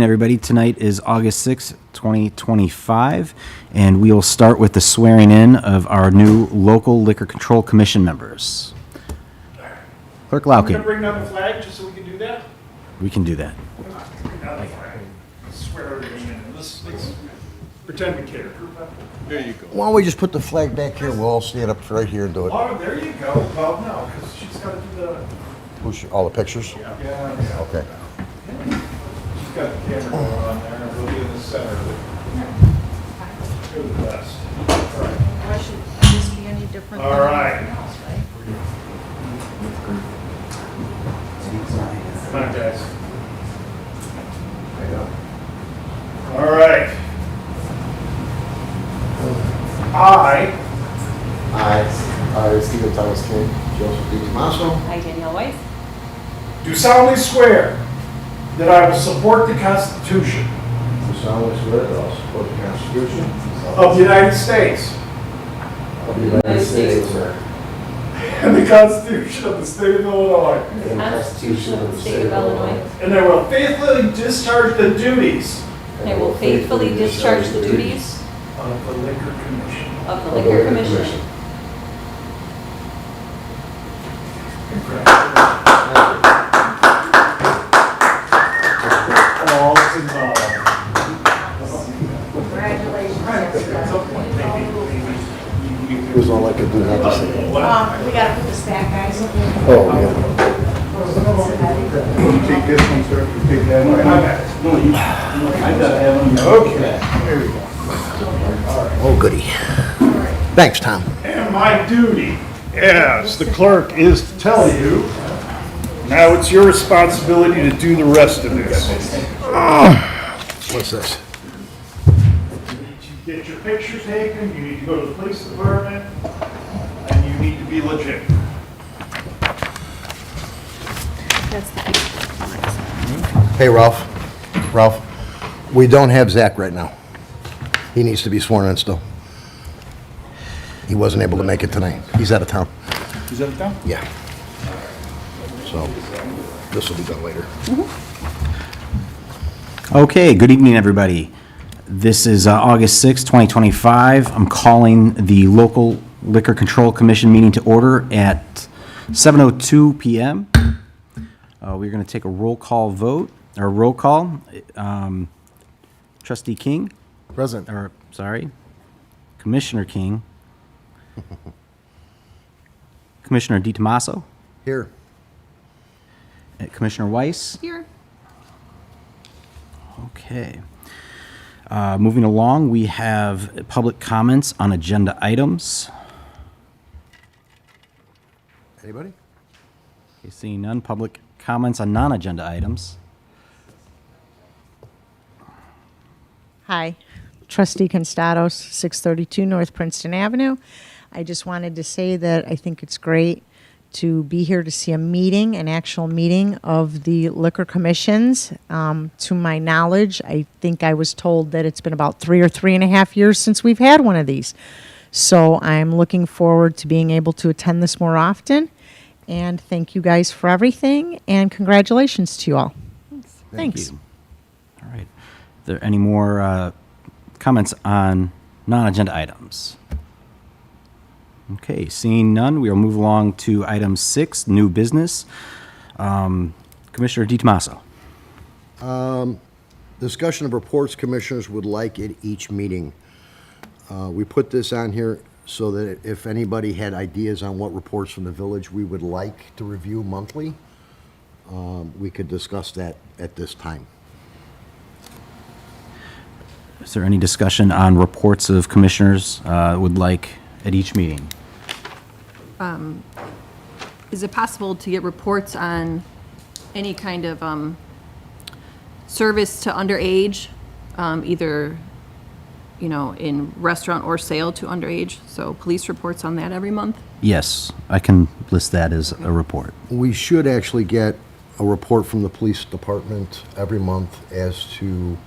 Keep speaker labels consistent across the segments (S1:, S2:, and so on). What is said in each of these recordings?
S1: Everybody, tonight is August 6th, 2025, and we will start with the swearing in of our new local liquor control commission members. Clerk
S2: I'm going to
S1: Lauken,
S2: bring down the flag just so we can do that.
S1: we can do that.
S2: Bring down the flag. Swear everything in. Let's pretend we care. There you go.
S3: Why don't we just put the flag back here, we'll all stand up right here and do it.
S2: Oh, there you go. Well, no, because she's got to do the.
S3: All the pictures?
S2: Yeah.
S3: Okay.
S2: She's got the camera going on there, and we'll be in the center of it. Go to the west. All right.
S4: Why should this be any different
S2: All
S4: than
S2: right.
S4: anything else, right?
S2: Come on, guys. All right.
S3: I, Stephen Thomas King, Joseph D. Tomaso,
S4: Hi, Danielle Weiss.
S2: Do solemnly swear that I will support the Constitution
S3: do solemnly swear that I will support the Constitution
S2: of the United States
S3: of the United States
S2: and the Constitution of the State of Illinois,
S3: and the Constitution of the State of Illinois,
S2: and I will faithfully discharge the duties
S4: I will faithfully discharge the duties
S2: of the Liquor Commission.
S4: of the Liquor Commission.
S2: All involved.
S4: Congratulations.
S3: It was all I could do not to say.
S4: We gotta put this back, guys.
S3: Oh, yeah.
S2: Take this one, sir. Take that one. I got it. No, I gotta have them. Okay. There we go.
S3: Oh, goody. Thanks, Tom.
S2: And my duty as the clerk is to tell you, now it's your responsibility to do the rest of this.
S3: What's this?
S2: You get your picture taken, you need to go to the police department, and you need to be legit.
S3: Hey, Ralph, we don't have Zach right now. He needs to be sworn in still. He wasn't able to make it tonight. He's out of town.
S2: Is that it done?
S3: Yeah. So, this will be done later.
S1: Okay, good evening, everybody. This is August 6th, 2025. I'm calling the local liquor control commission meeting to order at 7:02 p.m. We're going to take a roll call vote, or roll call. Trustee King,
S3: Present.
S1: or, sorry, Commissioner King. Commissioner DiTomaso,
S3: Here.
S1: Commissioner Weiss.
S4: Here.
S1: Okay. Moving along, we have public comments on agenda items.
S3: Anybody?
S1: Okay, seeing none, public comments on non-agenda items.
S5: Hi, Trustee Constados, 632 North Princeton Avenue. I just wanted to say that I think it's great to be here to see a meeting, an actual meeting of the liquor commissions. To my knowledge, I think I was told that it's been about 3.5 years since we've had one of these. So I'm looking forward to being able to attend this more often. And thank you guys for everything, and congratulations to you all. Thanks.
S1: you. All right. Are there any more comments on non-agenda items? Okay, seeing none, we will move along to item 6, new business. Commissioner DiTomaso.
S3: Discussion of reports commissioners would like at each meeting. We put this on here so that if anybody had ideas on what reports from the village we would like to review monthly, we could discuss that at this time.
S1: Is there any discussion on reports of commissioners would like at each meeting?
S6: Is it possible to get reports on any kind of service to underage, either, in restaurant or sale to underage? So police reports on that every month?
S1: Yes, I can list that as a report.
S3: We should actually get a report from the police department every month as to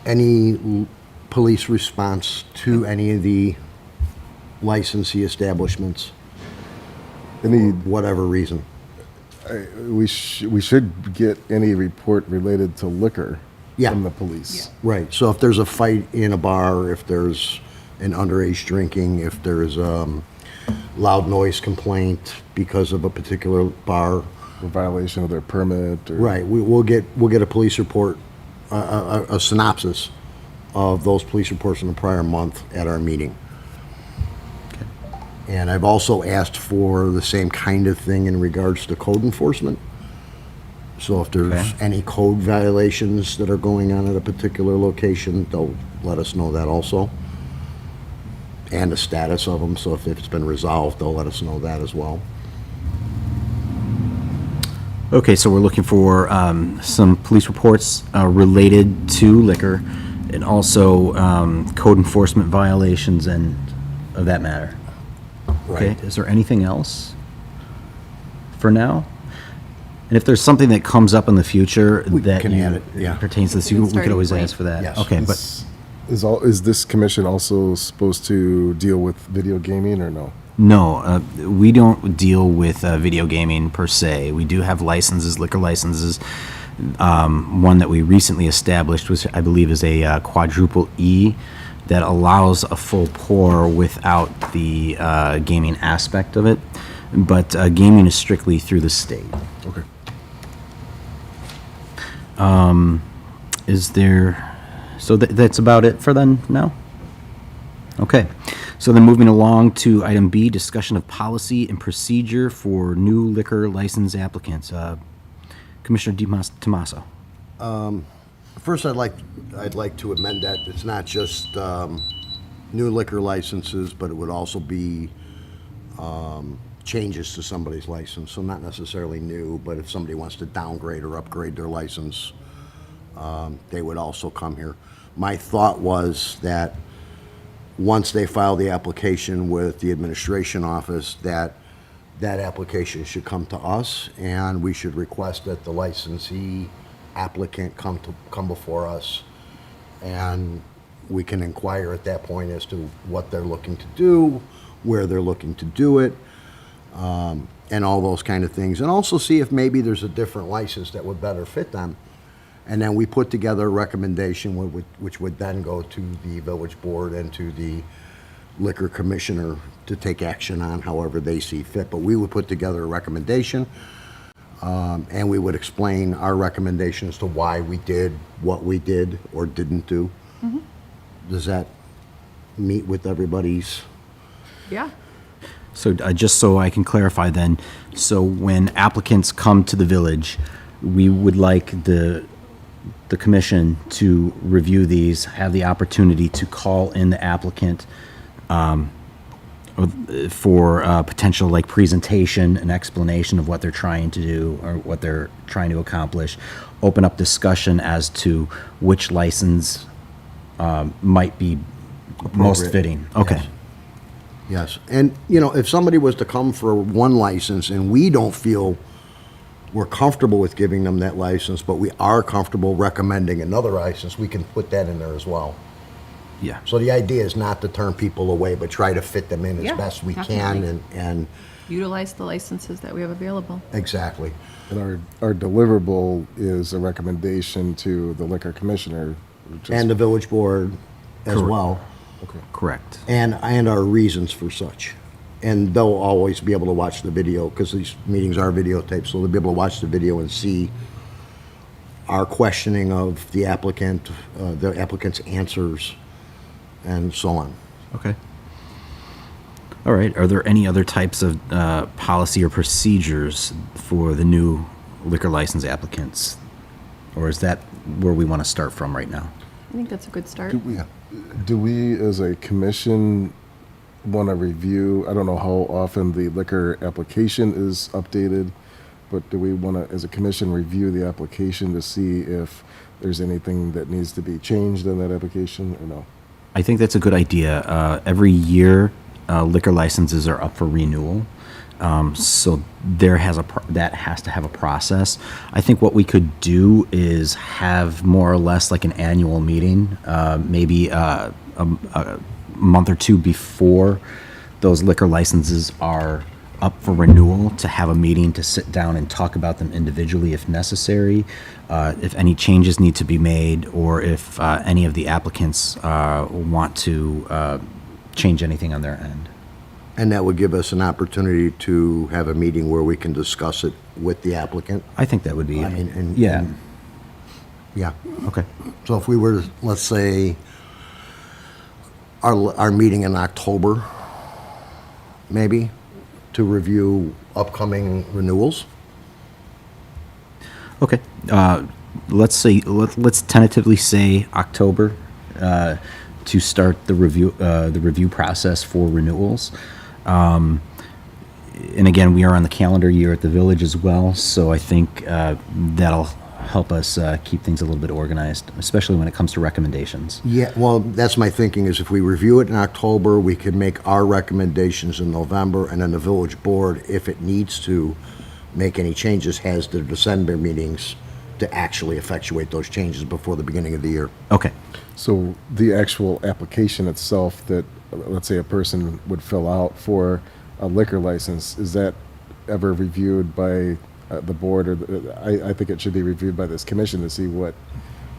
S3: any police response to any of the licensee establishments,
S7: Any,
S3: whatever reason.
S7: we should get any report related to liquor
S3: Yeah.
S7: from the police.
S3: Right, so if there's a fight in a bar, if there's an underage drinking, if there's loud noise complaint because of a particular bar,
S7: A violation of their permit or.
S3: right, we'll get a police report, a synopsis of those police reports in the prior month at our meeting. And I've also asked for the same kind of thing in regards to code enforcement. So if there's
S1: Okay.
S3: any code violations that are going on at a particular location, they'll let us know that also. And the status of them, so if it's been resolved, they'll let us know that as well.
S1: Okay, so we're looking for some police reports related to liquor and also code enforcement violations and of that matter. Okay,
S3: Right.
S1: is there anything else for now? And if there's something that comes up in the future that
S3: can
S1: you-
S3: add it, yeah.
S1: pertains to this,
S6: We can
S1: we
S6: start
S1: could always
S6: late.
S1: ask for that.
S3: Yes.
S1: Okay, but
S7: Is this commission also supposed to deal with video gaming or no?
S1: no, we don't deal with video gaming per se. We do have licenses, liquor licenses. One that we recently established, which I believe is a quadruple E, that allows a full pour without the gaming aspect of it. But gaming is strictly through the state.
S7: Okay.
S1: Is there, so that's about it for then now? Okay, so then moving along to item B, discussion of policy and procedure for new liquor license applicants. Commissioner Tomaso.
S3: First, I'd like to amend that. It's not just new liquor licenses, but it would also be changes to somebody's license. So not necessarily new, but if somebody wants to downgrade or upgrade their license, they would also come here. My thought was that once they file the application with the administration office, that application should come to us, and we should request that the licensee applicant come before us, and we can inquire at that point as to what they're looking to do, where they're looking to do it, and all those kind of things. And also see if maybe there's a different license that would better fit them. And then we put together a recommendation which would then go to the village board and to the liquor commissioner to take action on however they see fit. But we would put together a recommendation, and we would explain our recommendation as to why we did what we did or didn't do. Does that meet with everybody's?
S6: Yeah.
S1: So just so I can clarify then, so when applicants come to the village, we would like the commission to review these, have the opportunity to call in the applicant for potential like presentation, an explanation of what they're trying to do or what they're trying to accomplish, open up discussion as to which license might be most
S3: Appropriate.
S1: fitting. Okay.
S3: Yes. Yes, and, if somebody was to come for one license and we don't feel we're comfortable with giving them that license, but we are comfortable recommending another license, we can put that in there as well.
S1: Yeah.
S3: So the idea is not to turn people away, but try to fit them in as
S6: Yeah,
S3: best we can,
S6: definitely.
S3: and,
S6: Utilize the licenses that we have available.
S3: exactly.
S7: And our deliverable is a recommendation to the liquor commissioner.
S3: And the village board as
S1: Correct.
S3: well,
S1: Correct.
S3: and our reasons for such. And they'll always be able to watch the video, because these meetings are videotaped, so they'll be able to watch the video and see our questioning of the applicant's answers, and so on.
S1: Okay. All right. Are there any other types of policy or procedures for the new liquor license applicants? Or is that where we want to start from right now?
S6: I think that's a good start.
S7: Do we, as a commission, want to review, I don't know how often the liquor application is updated, but do we want to, as a commission, review the application to see if there's anything that needs to be changed in that application or no?
S1: I think that's a good idea. Every year, liquor licenses are up for renewal. So that has to have a process. I think what we could do is have more or less like an annual meeting, maybe a month or two before those liquor licenses are up for renewal, to have a meeting to sit down and talk about them individually if necessary, if any changes need to be made, or if any of the applicants want to change anything on their end.
S3: And that would give us an opportunity to have a meeting where we can discuss it with the applicant.
S1: I think that would be,
S3: I mean, and-
S1: yeah,
S3: and- Yeah.
S1: okay.
S3: So if we were, let's say, our meeting in October, maybe, to review upcoming renewals?
S1: Okay, let's say, let's tentatively say October to start the review process for renewals. And again, we are on the calendar year at the village as well, so I think that'll help us keep things a little bit organized, especially when it comes to recommendations.
S3: Yeah, well, that's my thinking, is if we review it in October, we can make our recommendations in November, and then the village board, if it needs to make any changes, has the December meetings to actually effectuate those changes before the beginning of the year.
S1: Okay,
S7: So the actual application itself that, let's say, a person would fill out for a liquor license, is that ever reviewed by the board? Or I think it should be reviewed by this commission to see what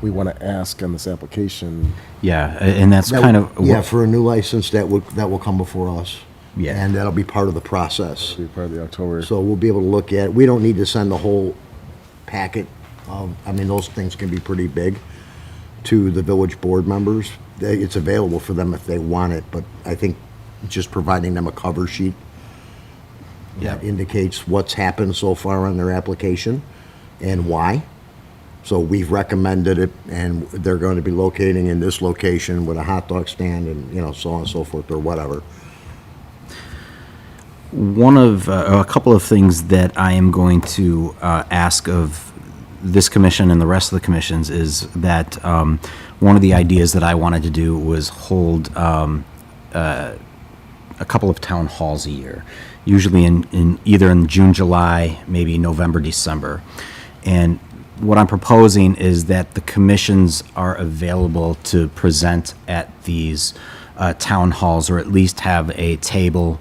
S7: we want to ask on this application.
S1: yeah, and that's
S3: That
S1: kind
S3: would-
S1: of.
S3: Yeah, for a new license, that will come before us.
S1: Yeah.
S3: And that'll be part of the process.
S7: Be part of the October.
S3: So we'll be able to look at, we don't need to send the whole packet. I mean, those things can be pretty big to the village board members. It's available for them if they want it, but I think just providing them a cover sheet that indicates what's happened so far on their application and why. So we've recommended it, and they're going to be locating in this location with a hot dog stand and, so on and so forth, or whatever.
S1: A couple of things that I am going to ask of this commission and the rest of the commissions is that one of the ideas that I wanted to do was hold a couple of town halls a year, usually in either in June, July, maybe November, December. And what I'm proposing is that the commissions are available to present at these town halls, or at least have a table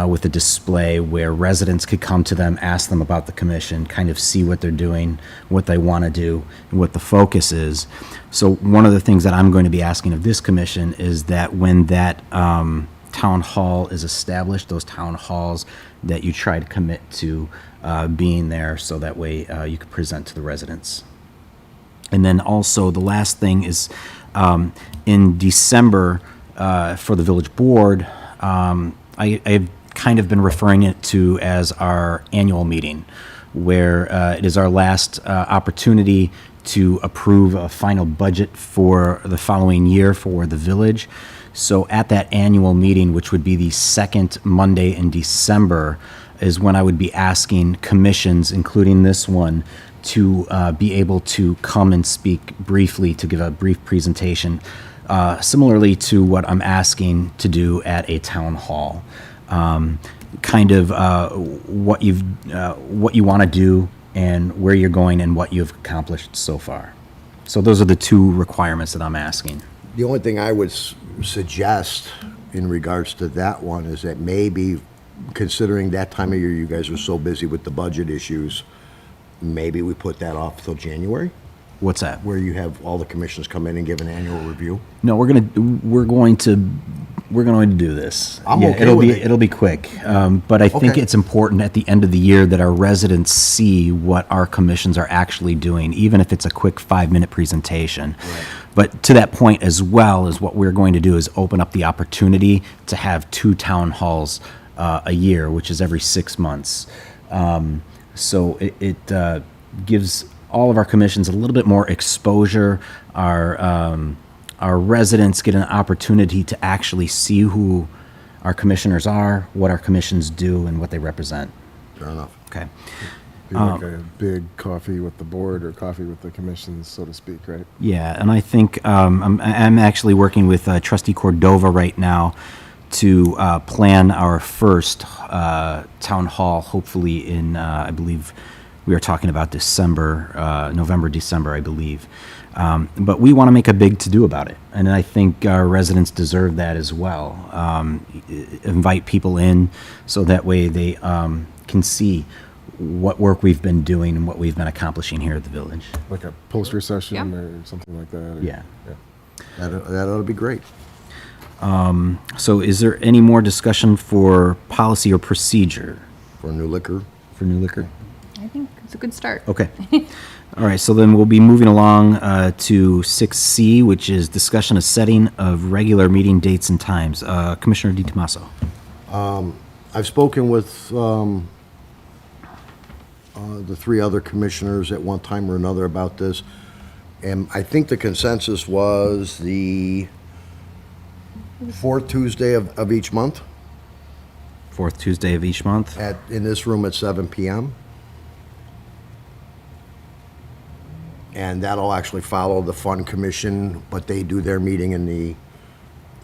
S1: with a display where residents could come to them, ask them about the commission, kind of see what they're doing, what they want to do, and what the focus is. So one of the things that I'm going to be asking of this commission is that when that town hall is established, those town halls, that you try to commit to being there, so that way you can present to the residents. And then also, the last thing is, in December, for the village board, I've kind of been referring it to as our annual meeting, where it is our last opportunity to approve a final budget for the following year for the village. So at that annual meeting, which would be the second Monday in December, is when I would be asking commissions, including this one, to be able to come and speak briefly, to give a brief presentation, similarly to what I'm asking to do at a town hall. Kind of what you want to do, and where you're going, and what you've accomplished so far. So those are the two requirements that I'm asking.
S3: The only thing I would suggest in regards to that one is that maybe, considering that time of year you guys are so busy with the budget issues, maybe we put that off till January,
S1: What's that?
S3: where you have all the commissions come in and give an annual review.
S1: No, we're going to do this.
S3: I'm
S1: Yeah,
S3: okay
S1: it'll
S3: with
S1: be
S3: it.
S1: It'll be quick, but I think
S3: Okay.
S1: it's important at the end of the year that our residents see what our commissions are actually doing, even if it's a quick 5-minute presentation. But to that point as well, is what we're going to do is open up the opportunity to have 2 town halls a year, which is every 6 months. So it gives all of our commissions a little bit more exposure. Our residents get an opportunity to actually see who our commissioners are, what our commissions do, and what they represent.
S3: Fair enough.
S1: Okay.
S7: Be like a big coffee with the board or coffee with the commissions, so to speak, right?
S1: Yeah, and I think I'm actually working with Trustee Cordova right now to plan our first town hall, hopefully in, I believe, we were talking about December, November, December, I believe. But we want to make a big to-do about it, and I think our residents deserve that as well. Invite people in so that way they can see what work we've been doing and what we've been accomplishing here at the village.
S7: Like a poster session
S6: Yeah.
S7: or something like that? or-
S1: Yeah.
S3: That ought to be great.
S1: So is there any more discussion for policy or procedure
S3: For new liquor.
S1: for new liquor?
S6: I think it's a good start.
S1: Okay. All right, so then we'll be moving along to 6C, which is discussion of setting of regular meeting dates and times. Commissioner DiTomaso.
S3: I've spoken with the three other commissioners at one time or another about this, and I think the consensus was the fourth Tuesday of each month
S1: Fourth Tuesday of each month.
S3: in this room at 7 PM. And that'll actually follow the Fund Commission, but they do their meeting in the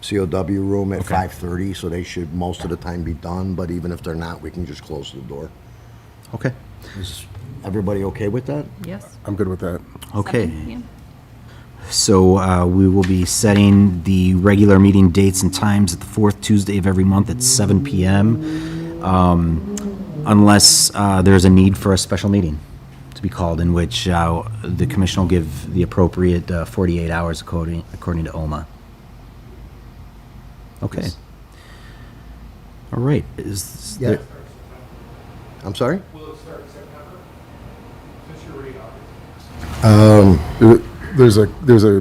S3: COW room at 5:30, so they should most of the time be done, but even if they're not, we can just close the door.
S1: Okay.
S3: Is everybody okay with that?
S6: Yes.
S7: I'm good with that.
S1: Okay.
S6: 7 p.m.
S1: So we will be setting the regular meeting dates and times at the fourth Tuesday of every month at 7 PM, unless there's a need for a special meeting to be called, in which the commission will give the appropriate 48 hours according to OMA. Okay. All right. Is
S3: Yeah.
S1: there-
S3: I'm sorry?
S7: There's a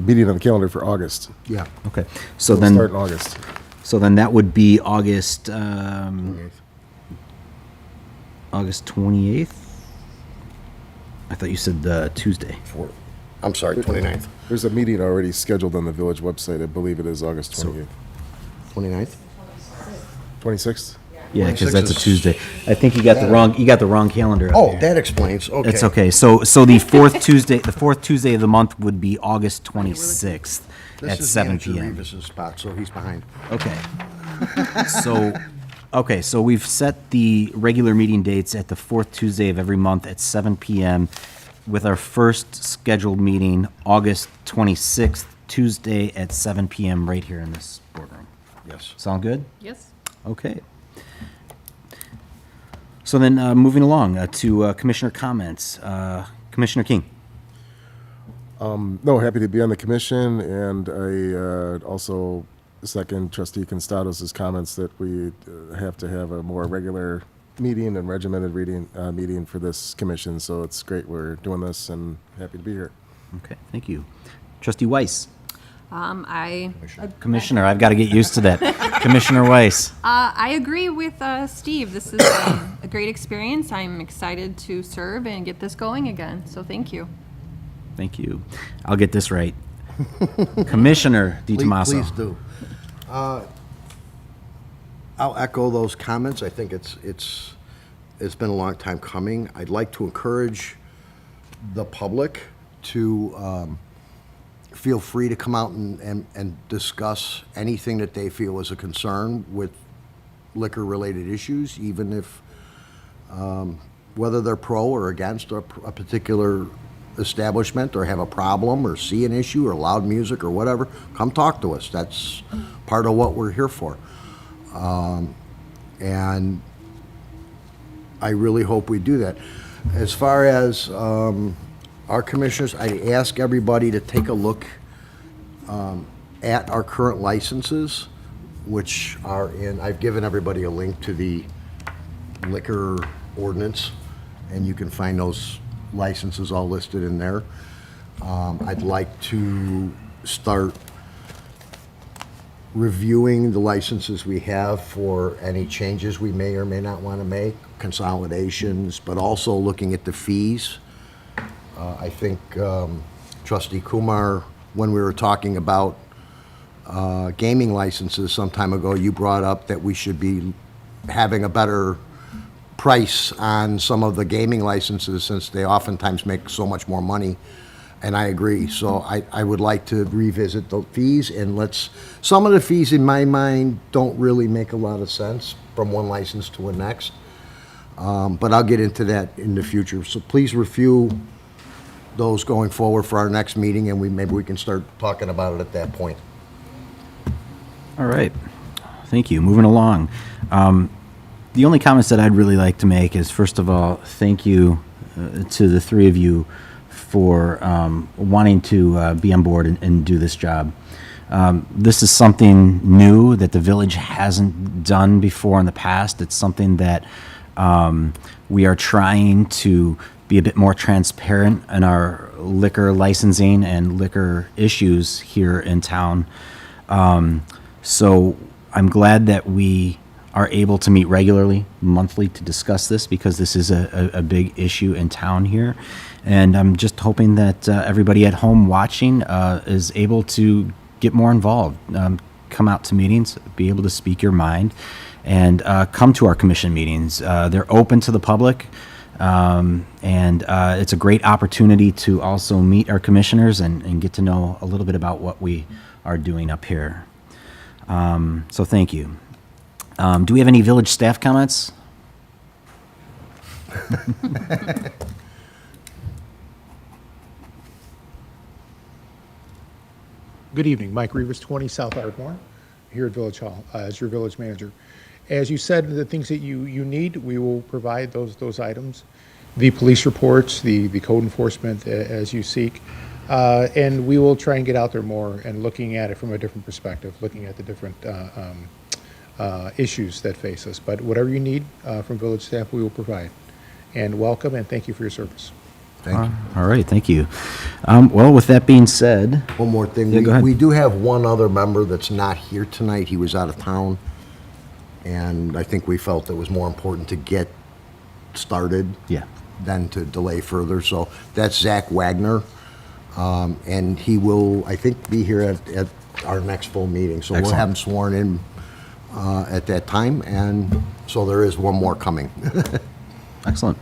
S7: meeting on the calendar for August.
S3: Yeah.
S1: okay. So
S7: It'll
S1: then,
S7: start in August.
S1: so then that would be August, August 28th? I thought you said Tuesday.
S3: I'm sorry, 29th.
S7: There's a meeting already scheduled on the village website. I believe it is August 28th.
S3: 29th?
S7: 26th?
S1: Yeah, because
S3: 26th
S1: that's a
S3: is-
S1: Tuesday. I think you got the wrong calendar up
S3: Oh,
S1: there.
S3: that explains, okay.
S1: It's okay. So the fourth Tuesday of the month would be August 26th at 7 PM.
S3: Revis's spot, so he's behind.
S1: Okay. So we've set the regular meeting dates at the fourth Tuesday of every month at 7 PM, with our first scheduled meeting, August 26th, Tuesday at 7 PM, right here in this boardroom.
S3: Yes.
S1: Sound good?
S6: Yes.
S1: Okay. So then, moving along to commissioner comments. Commissioner King.
S7: No, happy to be on the commission, and I also second Trustee Constados' comments that we have to have a more regular meeting and regimented meeting for this commission, so it's great we're doing this, and happy to be here.
S1: Okay, thank you. Trustee Weiss.
S6: Commissioner,
S1: I've got to get used to that. Commissioner Weiss.
S6: I agree with Steve. This is a great experience. I'm excited to serve and get this going again, so thank you.
S1: Thank you. I'll get this right. Commissioner DiTomaso.
S3: Please do. I'll echo those comments. I think it's been a long time coming. I'd like to encourage the public to feel free to come out and discuss anything that they feel is a concern with liquor-related issues, even if, whether they're pro or against a particular establishment, or have a problem, or see an issue, or loud music, or whatever, come talk to us. That's part of what we're here for. And I really hope we do that. As far as our commissioners, I ask everybody to take a look at our current licenses, which are in, I've given everybody a link to the liquor ordinance, and you can find those licenses all listed in there. I'd like to start reviewing the licenses we have for any changes we may or may not want to make, consolidations, but also looking at the fees. I think Trustee Kumar, when we were talking about gaming licenses some time ago, you brought up that we should be having a better price on some of the gaming licenses, since they oftentimes make so much more money, and I agree. So I would like to revisit the fees, and some of the fees in my mind don't really make a lot of sense from one license to the next. But I'll get into that in the future. So please review those going forward for our next meeting, and maybe we can start talking about it at that point.
S1: All right. Thank you. Moving along. The only comments that I'd really like to make is, first of all, thank you to the three of you for wanting to be on board and do this job. This is something new that the village hasn't done before in the past. It's something that we are trying to be a bit more transparent in our liquor licensing and liquor issues here in town. So I'm glad that we are able to meet regularly, monthly, to discuss this, because this is a big issue in town here. And I'm just hoping that everybody at home watching is able to get more involved, come out to meetings, be able to speak your mind, and come to our commission meetings. They're open to the public, and it's a great opportunity to also meet our commissioners and get to know a little bit about what we are doing up here. So thank you. Do we have any village staff comments?
S8: Good evening, Mike Rivas, 20 South Ardmore, here at Village Hall, as your village manager. As you said, the things that you need, we will provide those items. The police reports, the code enforcement as you seek, and we will try and get out there more and looking at it from a different perspective, looking at the different issues that face us. But whatever you need from village staff, we will provide. And welcome, and thank you for your service.
S3: Thank you.
S1: All right, thank you. Well, with that being said,
S3: One more thing.
S1: Yeah, go ahead.
S3: We do have one other member that's not here tonight. He was out of town. And I think we felt it was more important to get started
S1: yeah,
S3: than to delay further. So that's Zach Wagner. And he will, I think, be here at our next full meeting. So we'll
S1: Excellent.
S3: have him sworn in at that time. And so there is one more coming.
S1: excellent.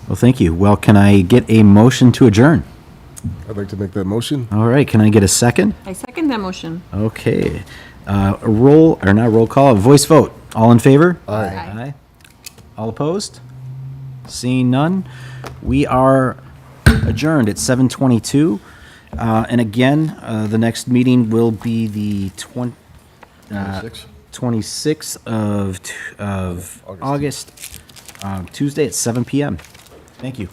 S1: Well, thank you. Well, can I get a motion to adjourn?
S7: I'd like to make that motion.
S1: All right, can I get a second?
S6: I second that motion.
S1: Okay. A roll call, a voice vote. All in favor?
S3: Aye.
S1: Aye. All opposed? Seeing none, we are adjourned at 7:22. And again, the next meeting will be the 26th of August, Tuesday at 7 p.m. Thank you.